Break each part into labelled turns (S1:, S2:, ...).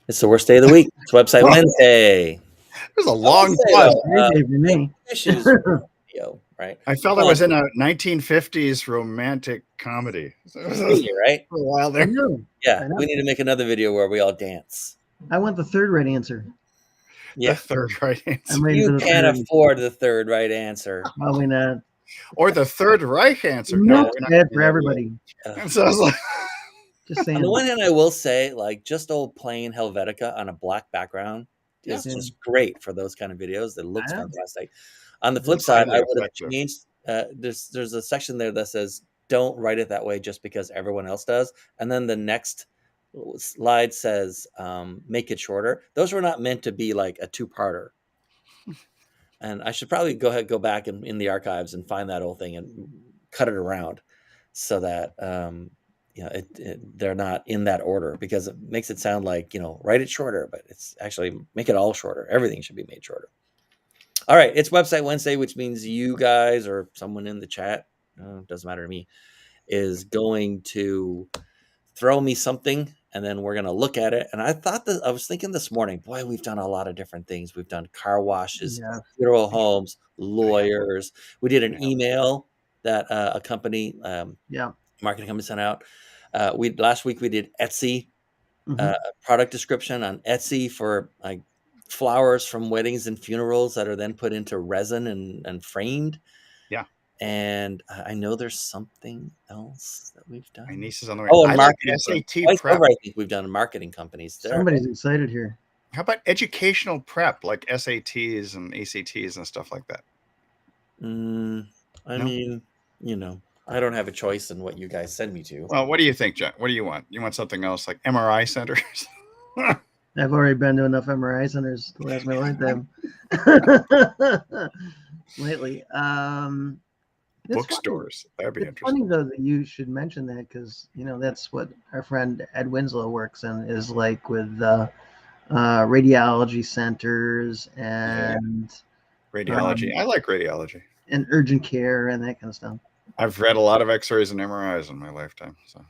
S1: It's the worst day of the week. It's Website Wednesday.
S2: It was a long pause.
S1: Issues with video, right?
S2: I felt I was in a 1950s romantic comedy.
S1: Right?
S2: For a while there.
S1: Yeah, we need to make another video where we all dance.
S3: I want the third right answer.
S2: Yeah. The third right answer.
S1: You can't afford the third right answer.
S3: Probably not.
S2: Or the third right answer.
S3: No, bad for everybody.
S2: So I was like,
S3: just saying.
S1: On the one hand, I will say, like, just old plain Helvetica on a black background is just great for those kind of videos. It looks fantastic. On the flip side, I would have changed. There's a section there that says, "Don't write it that way just because everyone else does," and then the next slide says, "Make it shorter." Those were not meant to be like a two-parter. And I should probably go back in the archives and find that whole thing and cut it around so that they're not in that order, because it makes it sound like, write it shorter, but it's actually make it all shorter. Everything should be made shorter. All right, it's Website Wednesday, which means you guys or someone in the chat, doesn't matter to me, is going to throw me something, and then we're going to look at it. And I was thinking this morning, boy, we've done a lot of different things. We've done car washes, funeral homes, lawyers. We did an email that a company, marketing company sent out. Last week we did Etsy, product description on Etsy for like flowers from weddings and funerals that are then put into resin and framed. Yeah. And I know there's something else that we've done.
S2: My niece is on the way.
S1: Oh, and marketing.
S2: SAT prep.
S1: I think we've done marketing companies.
S3: Somebody's excited here.
S2: How about educational prep, like SATs and ACTs and stuff like that?
S1: I mean, I don't have a choice in what you guys send me to.
S2: Well, what do you think, John? What do you want? You want something else, like MRI centers?
S3: I've already been to enough MRI centers to last my lifetime. Lately.
S2: Bookstores. That'd be interesting.
S3: Funny though that you should mention that, because that's what our friend Ed Winslow works in, is like with radiology centers and
S2: radiology. I like radiology
S3: and urgent care and that kind of stuff.
S2: I've read a lot of X-rays and MRIs in my lifetime, so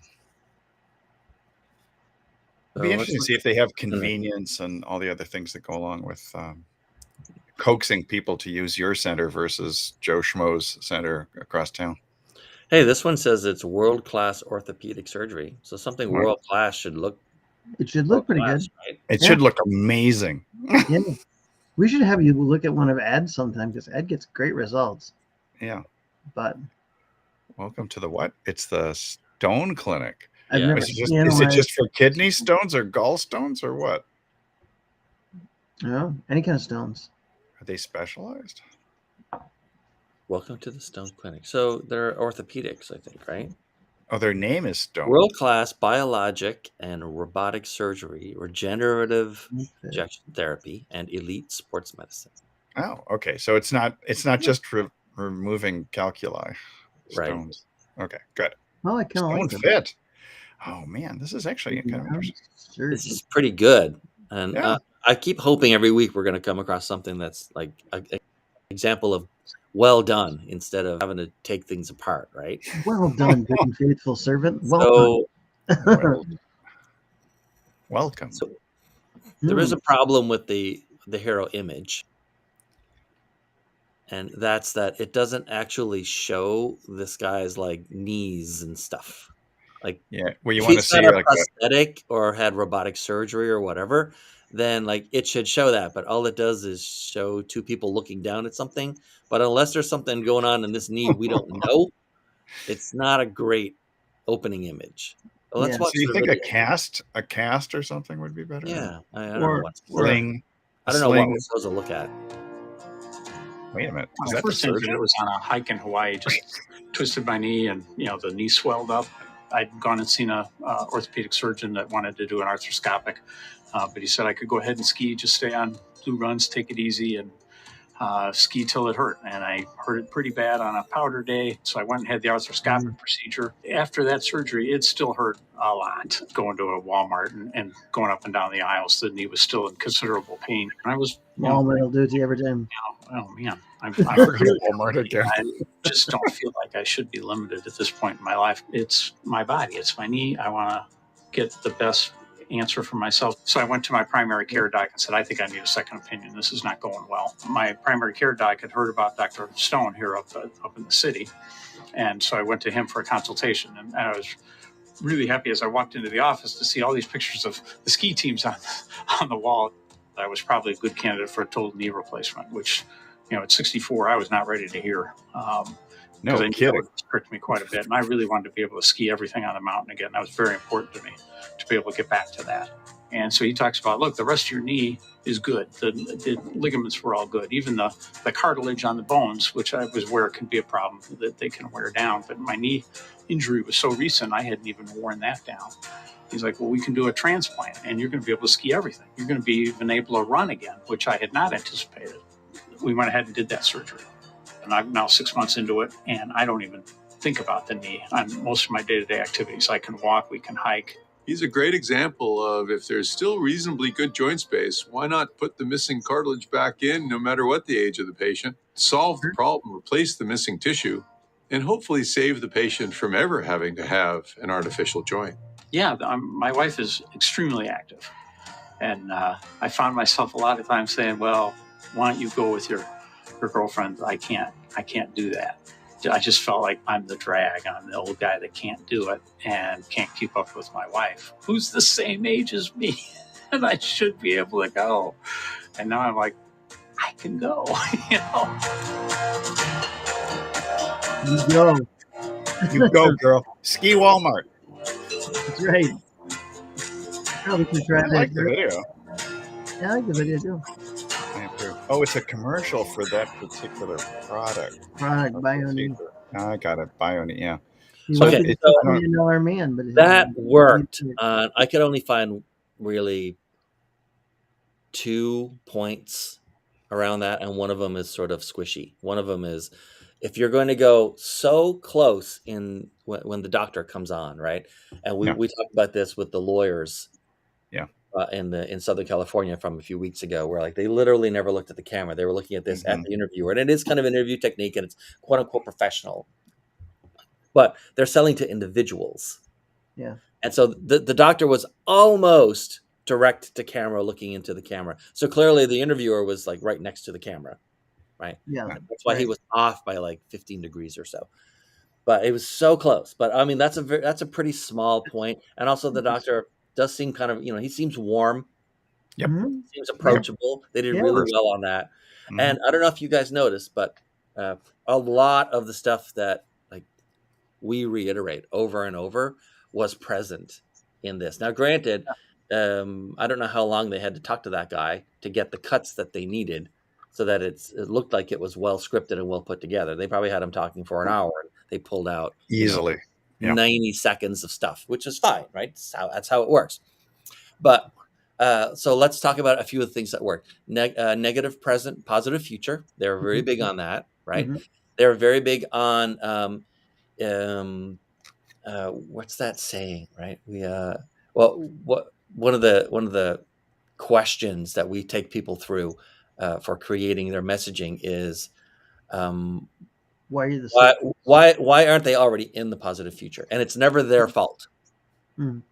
S2: it'd be interesting to see if they have convenience and all the other things that go along with coaxing people to use your center versus Joe Schmo's center across town.
S1: Hey, this one says it's world-class orthopedic surgery. So something world-class should look.
S3: It should look pretty good.
S2: Right? It should look amazing.
S3: Yeah, we should have you look at one of Ed's sometime, because Ed gets great results.
S2: Yeah,
S3: but
S2: welcome to the what? It's the Stone Clinic.
S3: Is
S2: it just for kidney stones or gallstones or what?
S3: No, any kind of stones.
S2: Are they specialized?
S1: Welcome to the Stone Clinic. So they're orthopedics, I think, right?
S2: Oh, their name is Stone.
S1: World-class biologic and robotic surgery, regenerative injection therapy, and elite sports medicine.
S2: Oh, okay. So it's not just removing calculi. Stones. Right. Okay, good.
S3: Oh, I kind of like
S2: Stone fit. Oh man, this is actually kind of interesting.
S1: This is pretty good, and I keep hoping every week we're going to come across something that's like an example of well done instead of having to take things apart. Right?
S3: Well done, good and faithful servant. Well
S2: done. Welcome.
S1: So, there is a problem with the hero image, and that's that it doesn't actually show this guy's like knees and stuff. Like,
S2: well, you want to see
S1: a
S2: like
S1: prosthetic or had robotic surgery or whatever, then like it should show that. But all it does is show two people looking down at something. But unless there's something going on in this knee we don't know, it's not a great opening image. Well, let's watch.
S2: So you think a cast or something would be better?
S1: Yeah, I don't know what
S2: sling.
S1: I don't know what we're supposed to look at.
S2: Wait a minute.
S4: Is that the surgeon? It was on a hike in Hawaii. Just twisted my knee, and the knee swelled up. I'd gone and seen a orthopedic surgeon that wanted to do an arthroscopic, but he said I could go ahead and ski, just stay on blue runs, take it easy, and ski till it hurt. And I hurt it pretty bad on a powder day, so I went and had the arthroscopic procedure. After that surgery, it still hurt a lot. Going to a Walmart and going up and down the aisles, the knee was still in considerable pain. And I was
S3: Walmart will do it to you every time.
S4: Oh man, I'm
S2: Walmart again.
S4: I just don't feel like I should be limited at this point in my life. It's my body, it's my knee. I want to get the best answer for myself. So I went to my primary care doc and said, I think I need a second opinion. This is not going well. My primary care doc had heard about Dr. Stone here up in the city. And so I went to him for a consultation. And I was really happy as I walked into the office to see all these pictures of the ski teams on the wall. I was probably a good candidate for a total knee replacement, which, at 64, I was not ready to hear.
S2: No kidding.
S4: It pricked me quite a bit. And I really wanted to be able to ski everything on the mountain again. That was very important to me, to be able to get back to that. And so he talks about, look, the rest of your knee is good. The ligaments were all good. Even the cartilage on the bones, which I was aware can be a problem, that they can wear down. But my knee injury was so recent, I hadn't even worn that down. He's like, well, we can do a transplant, and you're going to be able to ski everything. You're going to be even able to run again, which I had not anticipated. We went ahead and did that surgery. And I'm now 6 months into it, and I don't even think about the knee on most of my day-to-day activities. I can walk, we can hike.
S5: He's a great example of, if there's still reasonably good joint space, why not put the missing cartilage back in no matter what the age of the patient, solve the problem, replace the missing tissue, and hopefully save the patient from ever having to have an artificial joint.
S4: Yeah, my wife is extremely active. And I found myself a lot of times saying, well, why don't you go with your girlfriend? I can't do that. I just felt like I'm the drag. I'm the old guy that can't do it and can't keep up with my wife, who's the same age as me, and I should be able to go. And now I'm like, I can go,
S3: You go.
S2: You go, girl. Ski Walmart.
S3: That's right. Probably should try that.
S2: I like the video.
S3: Yeah, I like the video too.
S2: Oh, it's a commercial for that particular product.
S3: BioKnee.
S2: I got it. BioKnee, yeah.
S1: Okay,
S3: It's a $1 million man, but
S1: that worked. I could only find really 2 points around that, and one of them is sort of squishy. One of them is, if you're going to go so close in when the doctor comes on, right? And we talked about this with the lawyers.
S2: Yeah.
S1: In Southern California from a few weeks ago, where like they literally never looked at the camera. They were looking at this at the interviewer, and it is kind of an interview technique, and it's quote unquote professional. But they're selling to individuals.
S3: Yeah.
S1: And so the doctor was almost direct to camera, looking into the camera. So clearly the interviewer was like right next to the camera, right?
S3: Yeah.
S1: That's why he was off by like 15 degrees or so. But it was so close. But I mean, that's a pretty small point. And also the doctor does seem kind of, he seems warm.
S2: Yep.
S1: Seems approachable. They did really well on that. And I don't know if you guys noticed, but a lot of the stuff that like we reiterate over and over was present in this. Now, granted, I don't know how long they had to talk to that guy to get the cuts that they needed so that it looked like it was well scripted and well put together. They probably had him talking for an hour. And they pulled out
S2: easily
S1: 90 seconds of stuff, which is fine, right? That's how it works. But so let's talk about a few of the things that work. Negative present, positive future. They're very big on that, right? They're very big on what's that saying, right? One of the questions that we take people through for creating their messaging is
S3: why are you the
S1: why aren't they already in the positive future? And it's never their fault.
S3: Mm.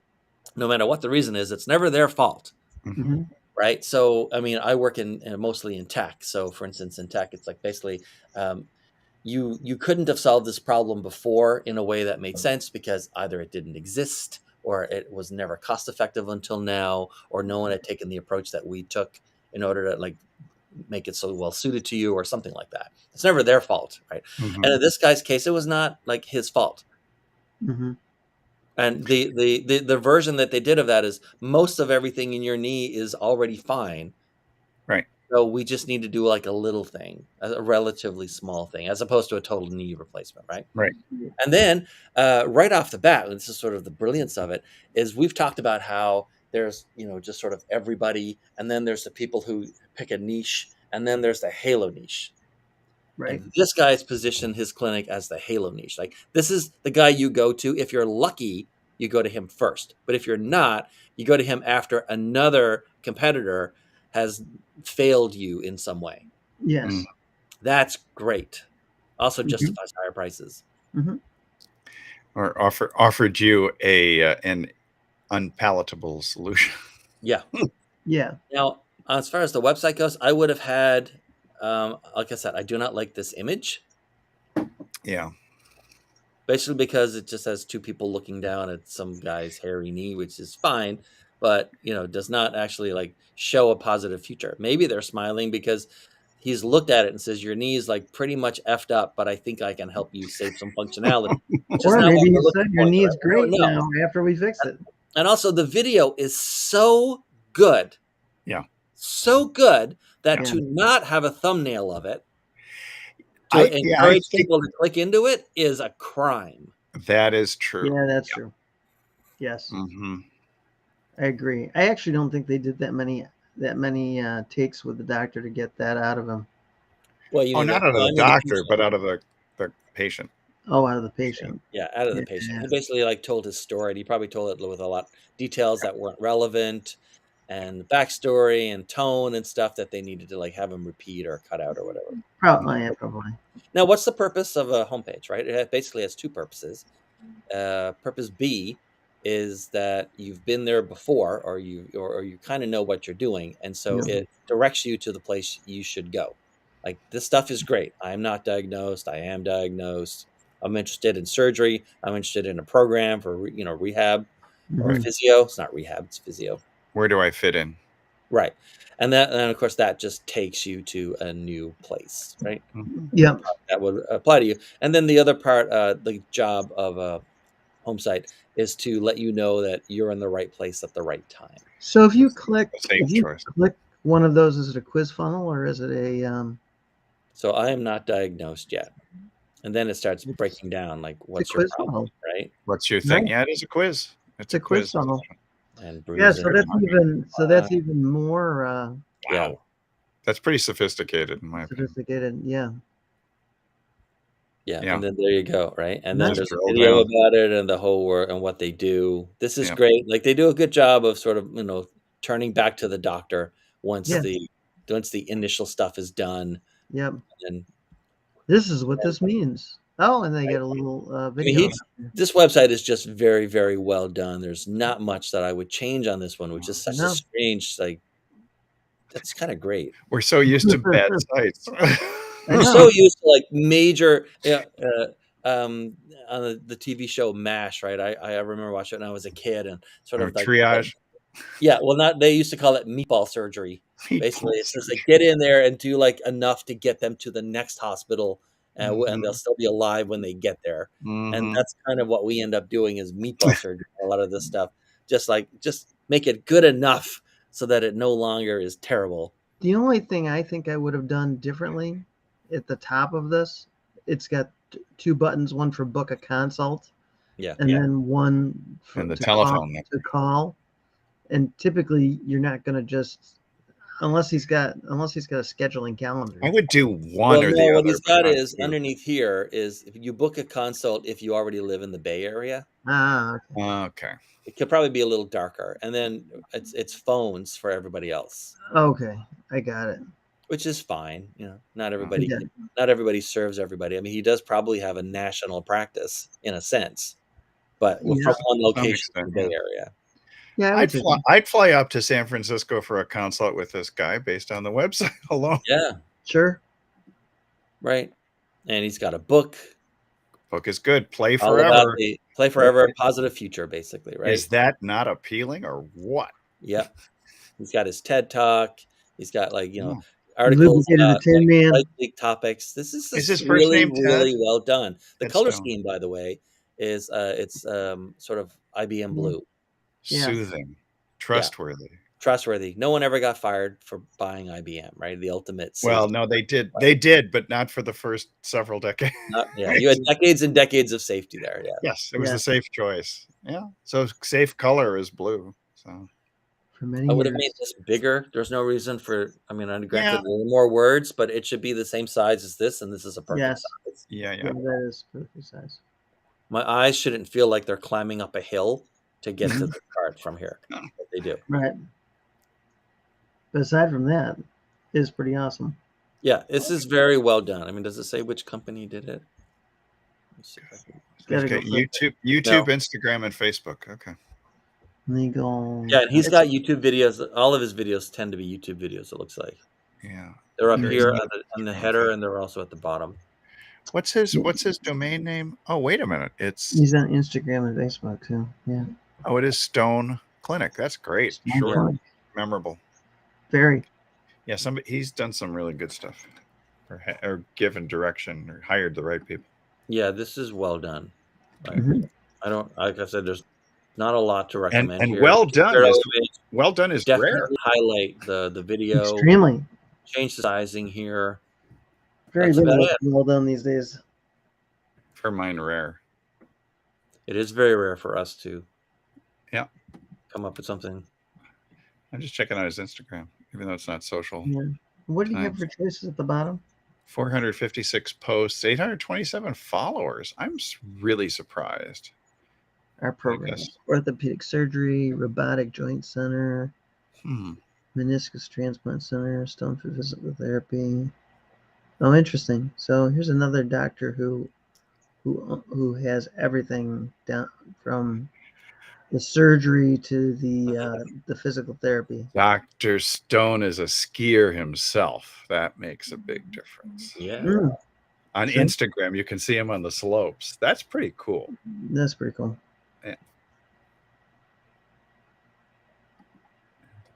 S1: No matter what the reason is, it's never their fault.
S3: Mm-hmm.
S1: Right. So, I mean, I work in mostly in tech. So, for instance, in tech, it's like basically you couldn't have solved this problem before in a way that made sense because either it didn't exist or it was never cost effective until now, or no one had taken the approach that we took in order to like make it so well suited to you or something like that. It's never their fault, right?
S2: Mm-hmm.
S1: And in this guy's case, it was not like his fault.
S3: Mm-hmm.
S1: And the version that they did of that is most of everything in your knee is already fine.
S2: Right.
S1: So we just need to do like a little thing, a relatively small thing, as opposed to a total knee replacement, right?
S2: Right.
S1: And then right off the bat, and this is sort of the brilliance of it, is we've talked about how there's, just sort of everybody, and then there's the people who pick a niche, and then there's the halo niche.
S3: Right.
S1: And this guy's positioned his clinic as the halo niche. Like, this is the guy you go to. If you're lucky, you go to him first. But if you're not, you go to him after another competitor has failed you in some way.
S3: Yes.
S1: That's great. Also justifies higher prices.
S3: Mm-hmm.
S2: Or offered you an unpalatable solution.
S1: Yeah.
S3: Yeah.
S1: Now, as far as the website goes, I would have had, like I said, I do not like this image.
S2: Yeah.
S1: Basically because it just has two people looking down at some guy's hairy knee, which is fine, but does not actually like show a positive future. Maybe they're smiling because he's looked at it and says, your knee is like pretty much effed up, but I think I can help you save some functionality.
S3: Or maybe he said your knee is great now after we fix it.
S1: And also the video is so good.
S2: Yeah.
S1: So good that to not have a thumbnail of it, to encourage people to click into it is a crime.
S2: That is true.
S3: Yeah, that's true. Yes.
S2: Mm-hmm.
S3: I agree. I actually don't think they did that many takes with the doctor to get that out of him.
S1: Well,
S2: not out of the doctor, but out of the patient.
S3: Oh, out of the patient.
S1: Yeah, out of the patient. He basically like told his story. And he probably told it with a lot of details that weren't relevant, and backstory and tone and stuff that they needed to like have him repeat or cut out or whatever.
S3: Probably.
S1: Now, what's the purpose of a homepage, right? It basically has two purposes. Purpose B is that you've been there before, or you kind of know what you're doing, and so it directs you to the place you should go. Like, this stuff is great. I am not diagnosed. I am diagnosed. I'm interested in surgery. I'm interested in a program for rehab or physio. It's not rehab, it's physio.
S2: Where do I fit in?
S1: Right. And of course that just takes you to a new place, right?
S3: Yeah.
S1: That would apply to you. And then the other part, the job of a home site is to let you know that you're in the right place at the right time.
S3: So if you click
S2: click
S3: one of those, is it a quiz funnel or is it a
S1: So I am not diagnosed yet. And then it starts breaking down like what's your problem, funnel. Right?
S2: What's your thing? Yeah, it is a quiz.
S3: It's a quiz funnel.
S1: And
S3: so that's even more
S1: yeah.
S2: That's pretty sophisticated in my opinion.
S3: Yeah.
S1: Yeah, and then there you go, right? And then there's a video about it and the whole work and what they do. This is great. Like, they do a good job of sort of, turning back to the doctor once the initial stuff is done.
S3: Yep.
S1: And
S3: this is what this means. Oh, and they get a little video.
S1: I mean, this website is just very, very well done. There's not much that I would change on this one, which is such a strange, like, that's kind of great.
S2: We're so used to bad sites.
S1: I'm so used to like major, on the TV show MASH, right? I remember watching it when I was a kid, and sort of like
S2: triage.
S1: They used to call it meatball surgery. Basically, it's just like get in there and do like enough to get them to the next hospital, and they'll still be alive when they get there. And that's kind of what we end up doing is meatball surgery. A lot of this stuff, just make it good enough so that it no longer is terrible.
S3: The only thing I think I would have done differently at the top of this, it's got two buttons, one for book a consult, and then one for
S2: the telephone
S3: to call. And typically, you're not going to just unless he's got a scheduling calendar.
S2: I would do one or the other.
S1: What he's got is underneath here is if you book a consult if you already live in the Bay Area.
S2: Okay.
S1: It could probably be a little darker, and then it's phones for everybody else.
S3: Okay, I got it.
S1: Which is fine, not everybody serves everybody. I mean, he does probably have a national practice in a sense, but from one location in the Bay Area.
S3: Yeah,
S2: I'd fly up to San Francisco for a consult with this guy based on the website alone.
S1: Yeah,
S3: sure.
S1: Right, and he's got a book.
S2: Book is good. Play forever.
S1: Play forever, a positive future, basically, right?
S2: Is that not appealing or what?
S1: Yeah, he's got his TED Talk. He's got articles about league topics. This is really, really well done. The color scheme, by the way, is it's sort of IBM blue.
S2: Soothing, trustworthy.
S1: Trustworthy. No one ever got fired for buying IBM, right? The ultimate.
S2: Well, no, they did. They did, but not for the first several decades.
S1: You had decades and decades of safety there. Yeah.
S2: Yes, it was a safe choice. Yeah. So safe color is blue. So
S1: I would have made this bigger. There's no reason for. I mean, I granted more words, but it should be the same size as this, and this is a perfect size.
S2: Yeah.
S3: That is perfect size.
S1: My eyes shouldn't feel like they're climbing up a hill to get to the card from here. But they do.
S3: Right. But aside from that, it's pretty awesome.
S1: Yeah, this is very well done. I mean, does it say which company did it? Let's see if I can...
S2: YouTube, Instagram, and Facebook. Okay.
S3: Legal.
S1: Yeah, and he's got YouTube videos. All of his videos tend to be YouTube videos, it looks like.
S2: Yeah.
S1: They're up here on the header, and they're also at the bottom.
S2: What's his domain name? Oh, wait a minute.
S3: He's on Instagram and Facebook too. Yeah.
S2: Oh, it is Stone Clinic. That's great. Sure. Memorable.
S3: Very.
S2: Yeah, he's done some really good stuff, or given direction, or hired the right people.
S1: Yeah, this is well done. I don't, like I said, there's not a lot to recommend.
S2: And
S1: here.
S2: well done is rare.
S1: Highlight the video.
S3: Extremely.
S1: Change the sizing here.
S3: Very well done these days.
S2: For mine, rare.
S1: It is very rare for us to.
S2: Yeah.
S1: Come up with something.
S2: I'm just checking out his Instagram, even though it's not social.
S3: Yeah. What do you have for choices at the bottom?
S2: 456 posts, 827 followers. I'm really surprised.
S3: Our program: orthopedic surgery, robotic joint center, meniscus transplant center, stone for physical therapy. Oh, interesting. So here's another doctor who has everything down from the surgery to the physical therapy.
S2: Dr. Stone is a skier himself. That makes a big difference.
S1: Yeah.
S2: On Instagram, you can see him on the slopes. That's pretty cool.
S3: That's pretty cool.
S2: Yeah.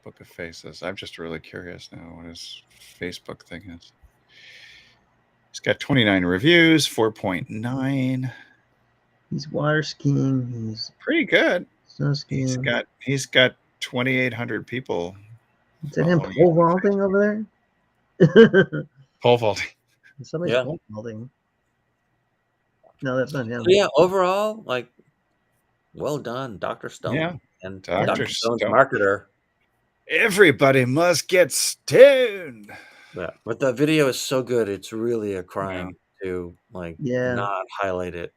S2: Book of Faces. I'm just really curious now what his Facebook thing is. He's got 29 reviews, 4.9.
S3: He's water skiing. He's
S2: pretty good.
S3: Snow skiing.
S2: He's got 2,800 people.
S3: Is that him pole vaulting over there?
S2: Pole vaulting.
S3: Somebody's pole vaulting. No, that's not him.
S1: So yeah, overall, well done, Dr. Stone.
S2: Yeah.
S1: And Dr. Stone's marketer.
S2: Everybody must get stoned.
S1: Yeah, but the video is so good. It's really a crime to not highlight it.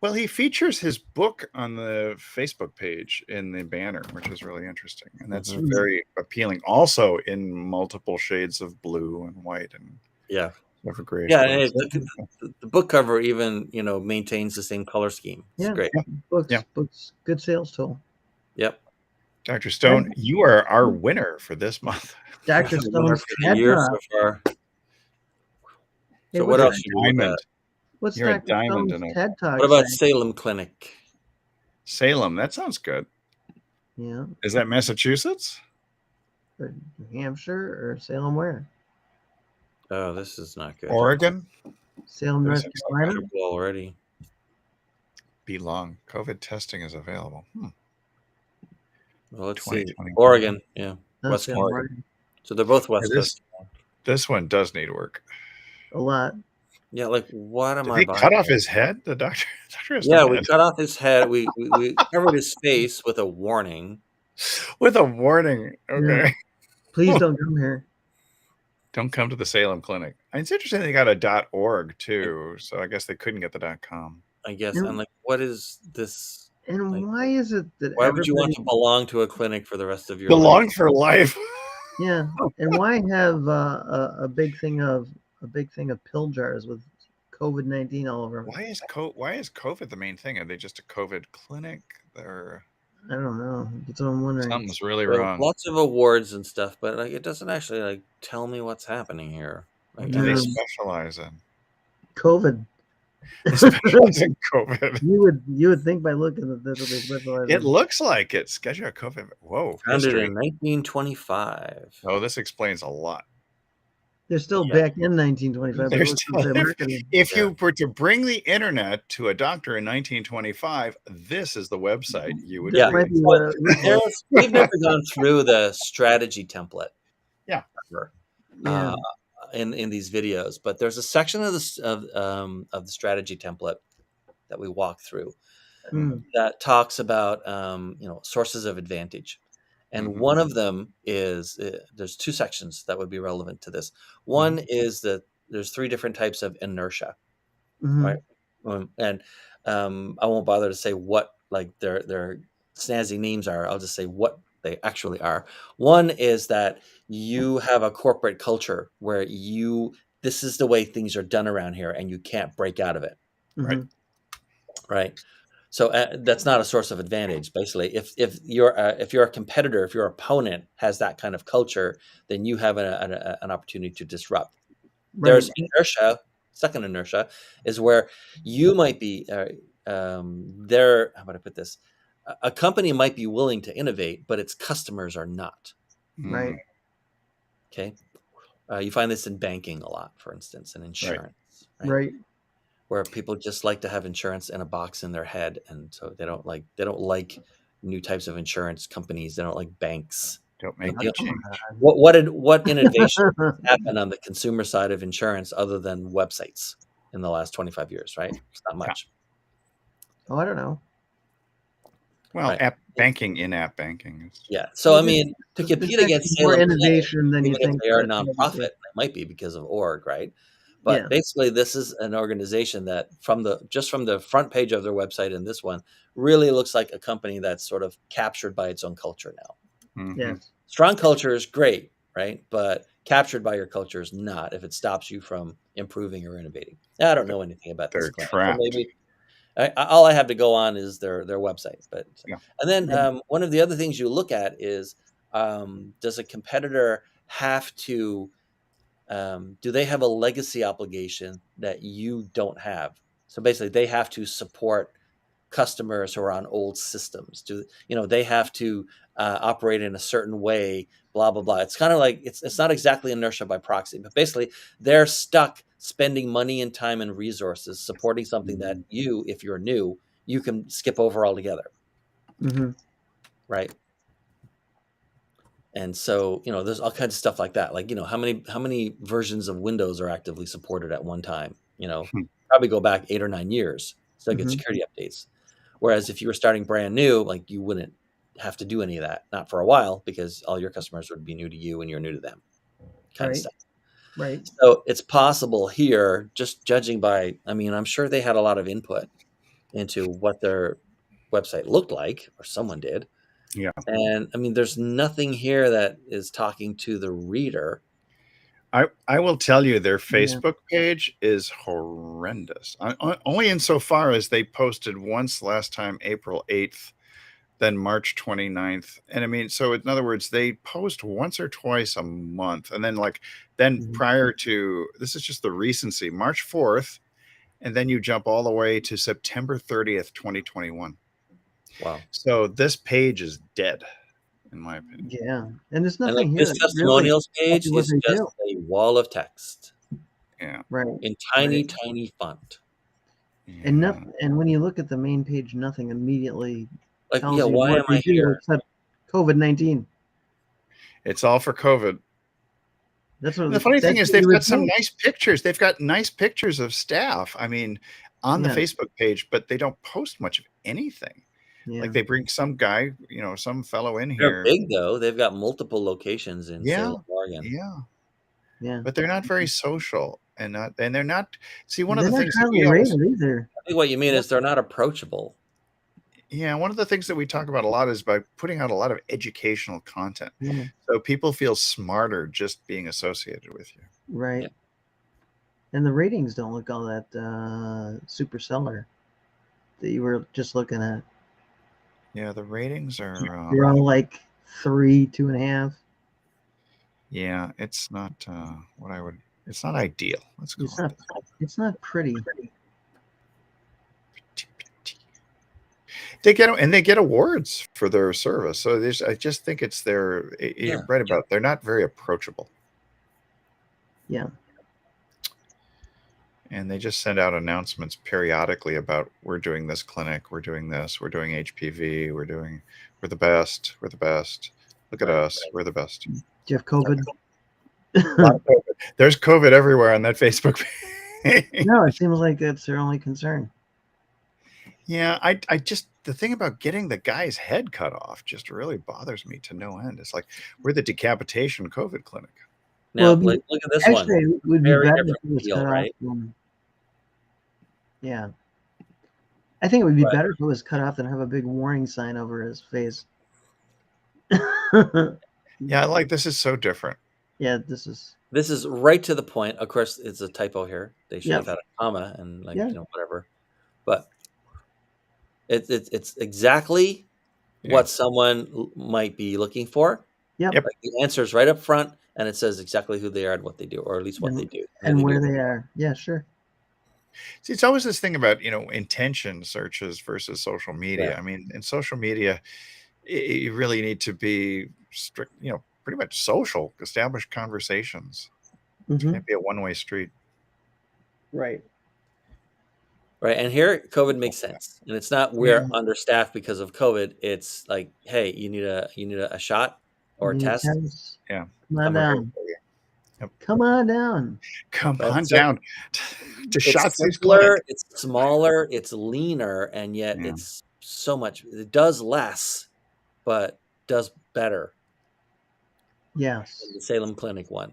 S2: Well, he features his book on the Facebook page in the banner, which is really interesting. And that's very appealing. Also in multiple shades of blue and white and gray.
S1: Yeah, and the book cover even, maintains the same color scheme. It's great.
S3: Books, good sales tool.
S1: Yep.
S2: Dr. Stone, you are our winner for this month.
S3: Dr. Stone's TED
S1: so far. So what else?
S3: What's
S2: You're
S3: Dr. Stone's TED Talk?
S1: What about Salem Clinic?
S2: Salem, that sounds good.
S3: Yeah.
S2: Is that Massachusetts?
S3: Or New Hampshire or Salem where?
S1: Oh, this is not good.
S2: Oregon?
S3: Salem, North Carolina?
S1: Already.
S2: Be long. COVID testing is available.
S1: Well, let's see. Oregon, West
S3: Oregon.
S1: So they're both West Coast.
S2: This one does need work.
S3: A lot.
S1: Yeah, what am
S2: Did
S1: I
S2: they
S1: buying?
S2: cut off his head? The doctor
S1: we cut off his head. We covered his face with a warning.
S2: With a warning. Okay.
S3: Yeah. Please don't come here.
S2: Don't come to the Salem Clinic. It's interesting they got a .org too, so I guess they couldn't get the .com.
S1: I guess. I'm like, what is this?
S3: And
S1: like,
S3: why is it that
S1: why would you want to belong to a clinic for the rest of your
S2: belong
S1: life?
S2: for life?
S3: Yeah, and why have a big thing of pill jars with COVID-19 all over?
S2: Why is COVID the main thing? Are they just a COVID clinic? Or
S3: I don't know. That's what I'm wondering.
S2: something's really
S1: Well,
S2: wrong.
S1: lots of awards and stuff, but like it doesn't actually like tell me what's happening here. Like,
S2: What do they specialize in?
S3: COVID.
S2: They specialize in COVID.
S3: You would think by looking at this, they specialize.
S2: It looks like it. Schedule COVID. Whoa.
S1: Founded
S2: History.
S1: in 1925.
S2: Oh, this explains a lot.
S3: They're still back in 1925.
S2: They're still, if you were to bring the internet to a doctor in 1925, this is the website you would.
S1: Yeah, we've never gone through the strategy template.
S2: Yeah.
S1: Ever, in these videos, but there's a section of the strategy template that we walk through that talks about sources of advantage. And one of them is there's two sections that would be relevant to this. One is that there's 3 different types of inertia, right? And I won't bother to say what like their snazzy names are. I'll just say what they actually are. One is that you have a corporate culture where this is the way things are done around here, and you can't break out of it, right? So that's not a source of advantage. Basically, if you're a competitor, if your opponent has that kind of culture, then you have an opportunity to disrupt. Right. There's inertia. Second inertia is where you might be. How about I put this? A company might be willing to innovate, but its customers are not.
S3: Right.
S1: Okay. You find this in banking a lot, for instance, and insurance.
S3: Right.
S1: Where people just like to have insurance in a box in their head, and so they don't like new types of insurance companies. They don't like banks.
S2: Don't make that change.
S1: What innovation happened on the consumer side of insurance other than websites in the last 25 years? Right. It's not much.
S3: Oh, I don't know.
S2: Well, app banking, in-app banking.
S1: Yeah. So, I mean, to compete against
S3: more innovation than you think.
S1: They are a nonprofit. It might be because of org, right? But basically, this is an organization that from the front page of their website and this one really looks like a company that's sort of captured by its own culture now.
S3: Yes.
S1: Strong culture is great, right? But captured by your culture is not if it stops you from improving or innovating. I don't know anything about this.
S2: They're trapped.
S1: So maybe all I have to go on is their website. But and then one of the other things you look at is does a competitor have to do they have a legacy obligation that you don't have? So basically, they have to support customers who are on old systems. They have to operate in a certain way? Blah blah blah. It's kind of like it's not exactly inertia by proxy, but basically they're stuck spending money and time and resources supporting something that if you're new, you can skip over altogether. Right. And so, there's all kinds of stuff like that. Like, how many versions of Windows are actively supported at one time? Probably go back 8 or 9 years. Still get security updates. Whereas if you were starting brand new, like you wouldn't have to do any of that, not for a while, because all your customers would be new to you and you're new to them, kind of stuff.
S3: Right.
S1: So it's possible here, just judging by, I'm sure they had a lot of input into what their website looked like, or someone did.
S2: Yeah.
S1: And there's nothing here that is talking to the reader.
S2: I will tell you, their Facebook page is horrendous. Only insofar as they posted once last time, April 8th, then March 29th. And so in other words, they post once or twice a month. And then prior to, this is just the recency, March 4th. And then you jump all the way to September 30th, 2021.
S1: Wow.
S2: So this page is dead, in my opinion.
S3: Yeah. And there's nothing here.
S1: This testimonials page is just a wall of text.
S2: Yeah.
S3: Right.
S1: In tiny, tiny font.
S2: Yeah.
S3: And when you look at the main page, nothing immediately tells you
S1: why am I here?
S3: Except COVID-19.
S2: It's all for COVID.
S3: That's what
S2: the funny thing is, they've got some nice pictures. They've got nice pictures of staff. On the Facebook page, but they don't post much of anything.
S3: Yeah.
S2: Like they bring some guy, some fellow in
S1: They're
S2: here.
S1: big though. They've got multiple locations in Salem, Oregon.
S3: Yeah.
S2: But they're not very social, and they're not. See, one of
S3: They're
S2: the
S3: not
S2: things that
S3: highly
S2: we always,
S3: rated either.
S1: I think what you mean is they're not approachable.
S2: yeah, one of the things that we talk about a lot is by putting out a lot of educational content,
S3: Yeah.
S2: so people feel smarter just being associated with you.
S3: Right.
S1: Yeah.
S3: And the ratings don't look all that super stellar that you were just looking at.
S2: Yeah, the ratings are.
S3: You're all like 3, 2.5.
S2: Yeah, it's not what I would. It's not ideal. Let's call
S3: It's not. It's not pretty.
S2: They get awards for their service. So I just think it's you're right about. They're not very approachable.
S3: Yeah.
S2: And they just send out announcements periodically about we're doing this clinic, we're doing this, we're doing HPV, we're the best, we're the best. Look at us, we're the best.
S3: Do you have COVID?
S2: COVID. There's COVID everywhere on that Facebook page.
S3: No, it seems like that's their only concern.
S2: Yeah, I just the thing about getting the guy's head cut off just really bothers me to no end. It's like we're the decapitation COVID clinic.
S1: Now,
S3: Well,
S1: look at this
S3: actually,
S1: one.
S3: it would be
S1: Very
S3: better if
S1: different
S3: it was
S1: feel,
S3: cut
S1: right?
S3: off. Yeah. I think it would be
S1: Right.
S3: better if it was cut off than have a big warning sign over his face.
S2: Yeah, like this is so different.
S3: Yeah, this is
S1: right to the point. Of course, it's a typo here. They should
S3: Yeah.
S1: have had a comma and
S3: Yeah.
S1: whatever. But it's exactly
S2: Yeah.
S1: what someone might be looking for.
S3: Yep.
S2: Yep.
S1: Like the answer is right up front, and it says exactly who they are and what they do, or at least what they do
S3: and where
S1: do.
S3: they are. Yeah, sure.
S2: See, it's always this thing about intention searches versus social media.
S1: Yeah.
S2: I mean, in social media, you really need to be strict, pretty much social, establish conversations. It
S3: Mhm.
S2: can't be a one-way street.
S3: Right.
S1: Right, and here COVID makes sense, and it's not we're understaffed because of COVID. It's like, hey, you need a shot or a
S3: You need
S1: test.
S3: tests?
S2: Yeah.
S3: Come on
S1: I'm
S3: down.
S2: Yep.
S3: Come on down.
S2: Come
S1: Right,
S2: on
S1: so
S2: down to
S1: It's
S2: Shots
S1: simpler,
S2: Clinic.
S1: it's smaller, it's leaner, and yet
S2: Yeah.
S1: it's so much. It does less, but does better
S3: Yes.
S1: than the Salem Clinic one.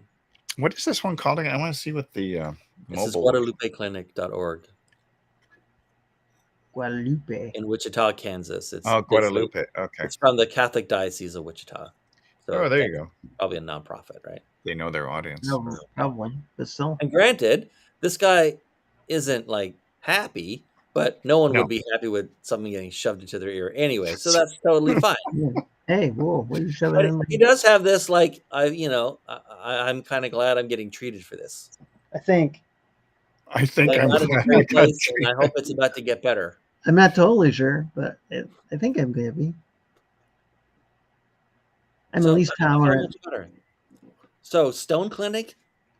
S2: What is this one called again? I want to see what the
S1: This is
S2: mobile.
S1: GuadalupeClinic.org
S3: Guadalupe.
S1: in Wichita, Kansas. It's
S2: Oh,
S1: basically-
S2: Guadalupe. Okay.
S1: It's from the Catholic Diocese of Wichita. So
S2: Oh, there you go.
S1: Probably a nonprofit, right?
S2: They know their audience.
S3: No, probably. But still.
S1: And granted, this guy isn't like happy, but no one
S2: No.
S1: would be happy with something getting shoved into their ear anyway. So that's totally fine.
S3: Yeah. Hey, whoa, what are you shoving
S1: But
S3: in?
S1: he does have this, like, I'm kind of glad I'm getting treated for this.
S3: I think.
S2: I think
S1: Like,
S2: I'm
S1: not in a
S2: glad I
S1: great
S2: got
S1: place, and I hope it's about to get better.
S3: I'm not totally sure, but I think I'm going to be. I'm
S1: So,
S3: at least
S1: I think how
S3: tolerant.
S1: much better. So Stone Clinic,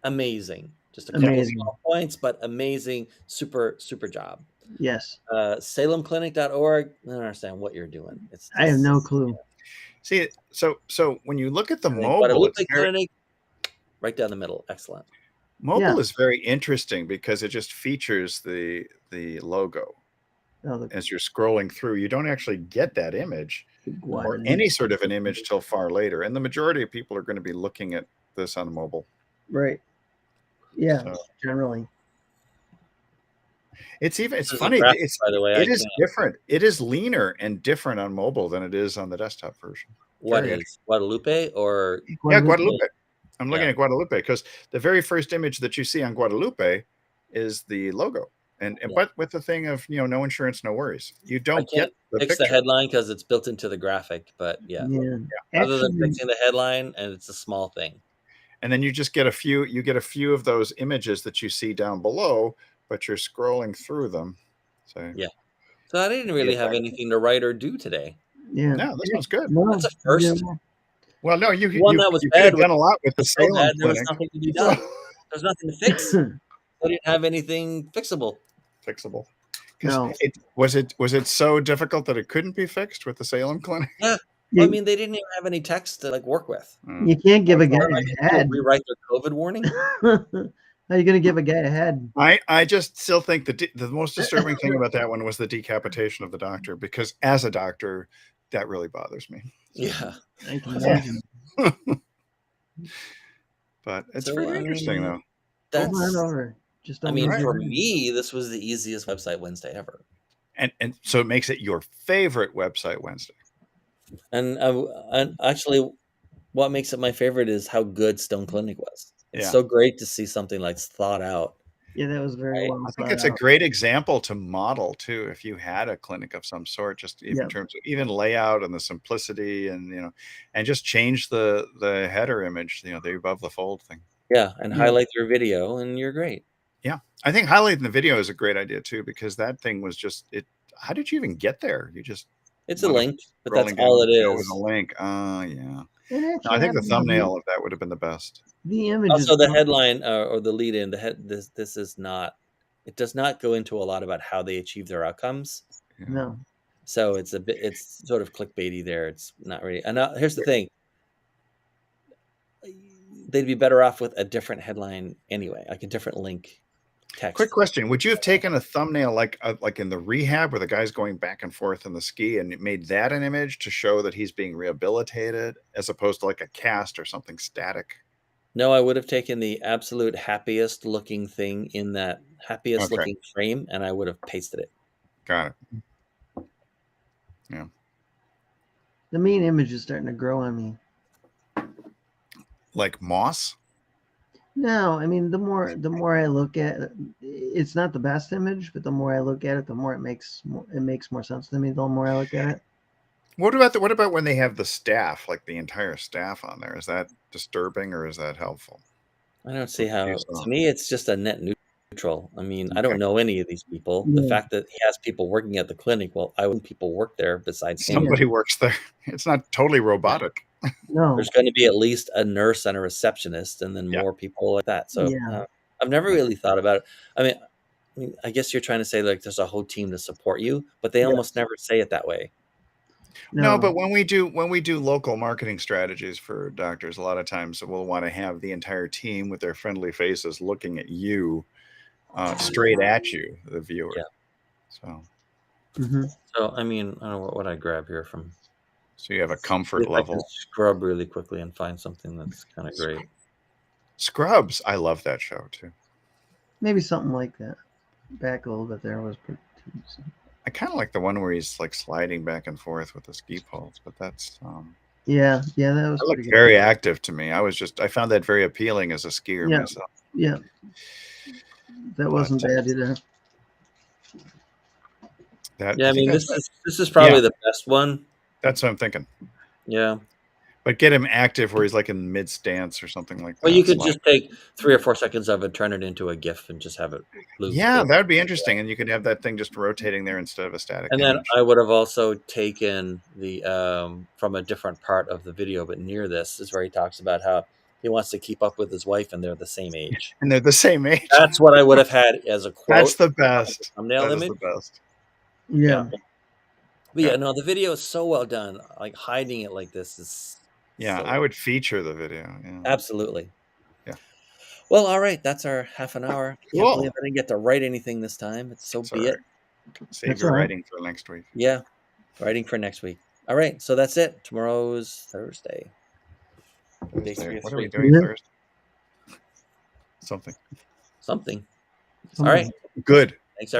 S1: amazing. Just a couple of
S3: Amazing.
S1: small points, but amazing, super, super job.
S3: Yes.
S1: SalemClinic.org. I don't understand what you're doing.
S3: I have no clue.
S2: See, so when you look at the
S1: And then
S2: mobile,
S1: Guadalupe
S2: it's very,
S1: Clinic, right down the middle. Excellent.
S2: mobile
S3: Yeah.
S2: is very interesting because it just features the logo
S3: Oh,
S2: as you're scrolling through. You don't actually get that image or
S3: Guadalupe.
S2: any sort of an image till far later, and the majority of people are going to be looking at this on mobile.
S3: Right. Yeah,
S2: So-
S3: generally.
S2: It's
S1: This is
S2: funny.
S1: a graphic,
S2: It's
S1: by the way.
S2: it is different. It is leaner and different on mobile than it is on the desktop version.
S1: What
S2: Very
S1: is Guadalupe or
S2: Yeah, Guadalupe. I'm looking
S1: Yeah.
S2: at Guadalupe because the very first image that you see on Guadalupe is the logo, and
S1: Yeah.
S2: but with the thing of no insurance, no worries. You
S1: I
S2: don't
S1: can't
S2: get the
S1: fix
S2: picture.
S1: the headline because it's built into the graphic? But yeah,
S3: Yeah.
S1: other than
S3: Actually,
S1: fixing the headline, and it's a small thing.
S2: And then you just get a few. You get a few of those images that you see down below, but you're scrolling through them. So
S1: Yeah. So I didn't really have anything to write or do today.
S3: yeah.
S2: no, this one's good.
S3: No,
S1: That's a first.
S3: yeah,
S2: Well, no, you
S1: One that was
S2: you could have
S1: bad
S2: done a lot with the
S1: So
S2: Salem
S1: bad there was
S2: Clinic.
S1: nothing to be done. There's nothing to fix. I didn't have anything fixable.
S2: Fixable. 'Cause
S3: No.
S2: was it so difficult that it couldn't be fixed with the Salem Clinic?
S1: Yeah.
S3: You,
S1: I mean, they didn't even have any text to like work with.
S2: Mm.
S3: you can't give a guy
S1: What am I
S3: a
S1: gonna do,
S3: head.
S1: rewrite their COVID warning.
S3: How are you going to give a guy a head?
S2: I just still think the most disturbing thing about that one was the decapitation of the doctor, because as a doctor, that really bothers me.
S1: Yeah,
S3: I can imagine.
S2: But it's pretty interesting, though.
S1: That's,
S3: Come on over. Just don't
S1: for me, this was the easiest Website Wednesday ever.
S2: And so it makes it your favorite Website Wednesday.
S1: And actually, what makes it my favorite is how good Stone Clinic was. It's so great to see something like thought out.
S3: Yeah, that was very well.
S2: I think it's a great example to model too. If you had a clinic of some sort, just in terms of even layout and the simplicity, and and just change the header image, the above the fold thing.
S1: Yeah, and highlight your video, and you're great.
S2: Yeah, I think highlighting the video is a great idea too, because that thing was just it. How did you even get there? You just
S1: it's a link, but that's all it is.
S2: With a link. Yeah. No, I think the thumbnail of that would have been the best.
S3: The image.
S1: Also, the headline or the lead in this is not. It does not go into a lot about how they achieve their outcomes.
S3: No.
S1: So it's sort of clickbaity there. It's not really. And here's the thing. They'd be better off with a different headline anyway, like a different link text.
S2: Quick question: would you have taken a thumbnail like in the rehab where the guy's going back and forth in the ski, and it made that an image to show that he's being rehabilitated, as opposed to like a cast or something static?
S1: No, I would have taken the absolute happiest looking thing in that happiest looking frame, and I would have pasted it.
S2: Got it. Yeah.
S3: The main image is starting to grow on me.
S2: Like moss?
S3: No, I mean the more I look at it, it's not the best image, but the more I look at it, the more it makes more sense to me. The more I look at it.
S2: What about when they have the staff, like the entire staff on there? Is that disturbing or is that helpful?
S1: I don't see how. To me, it's just a net neutral. I mean, I don't know any of these people. The fact that he has people working at the clinic, well, I wouldn't people work there besides
S2: somebody works there. It's not totally robotic.
S3: No,
S1: there's going to be at least a nurse and a receptionist, and then more people like that. So I've never really thought about it. I mean, I guess you're trying to say like there's a whole team to support you, but they almost never say it that way.
S2: No, but when we do local marketing strategies for doctors, a lot of times we'll want to have the entire team with their friendly faces looking at you, straight at you, the viewer.
S1: Yeah. So I mean, I don't know what I grab here from.
S2: So you have a comfort level.
S1: I can scrub really quickly and find something that's kind of great.
S2: Scrubs, I love that show too.
S3: Maybe something like that. Back a little bit there was pretty.
S2: I kind of like the one where he's like sliding back and forth with the ski poles, but that's
S3: yeah, that was
S2: looked very active to me. I found that very appealing as a skier myself.
S3: Yeah, that wasn't bad either.
S1: I mean, this is probably the best one.
S2: That's what I'm thinking.
S1: Yeah.
S2: But get him active where he's like in mid stance or something like that.
S1: Well, you could just take 3 or 4 seconds of it, turn it into a GIF, and just have it loop.
S2: Yeah, that would be interesting. And you could have that thing just rotating there instead of a static.
S1: And then I would have also taken the from a different part of the video, but near this is where he talks about how he wants to keep up with his wife, and they're the same age.
S2: And they're the same age.
S1: That's what I would have had as a quote.
S2: That's the best.
S1: Thumbnail image.
S2: The best.
S3: Yeah.
S1: But yeah, no, the video is so well done. Like hiding it like this is.
S2: Yeah, I would feature the video. Yeah.
S1: Absolutely.
S2: Yeah.
S1: Well, all right. That's our half an hour.
S2: Cool.
S1: Can't believe I didn't get to write anything this time. It's so be it.
S2: Save your writing for next week.
S1: Yeah, writing for next week. All right, so that's it. Tomorrow's Thursday.
S2: What are we doing Thursday? Something.
S1: All right.
S2: Good.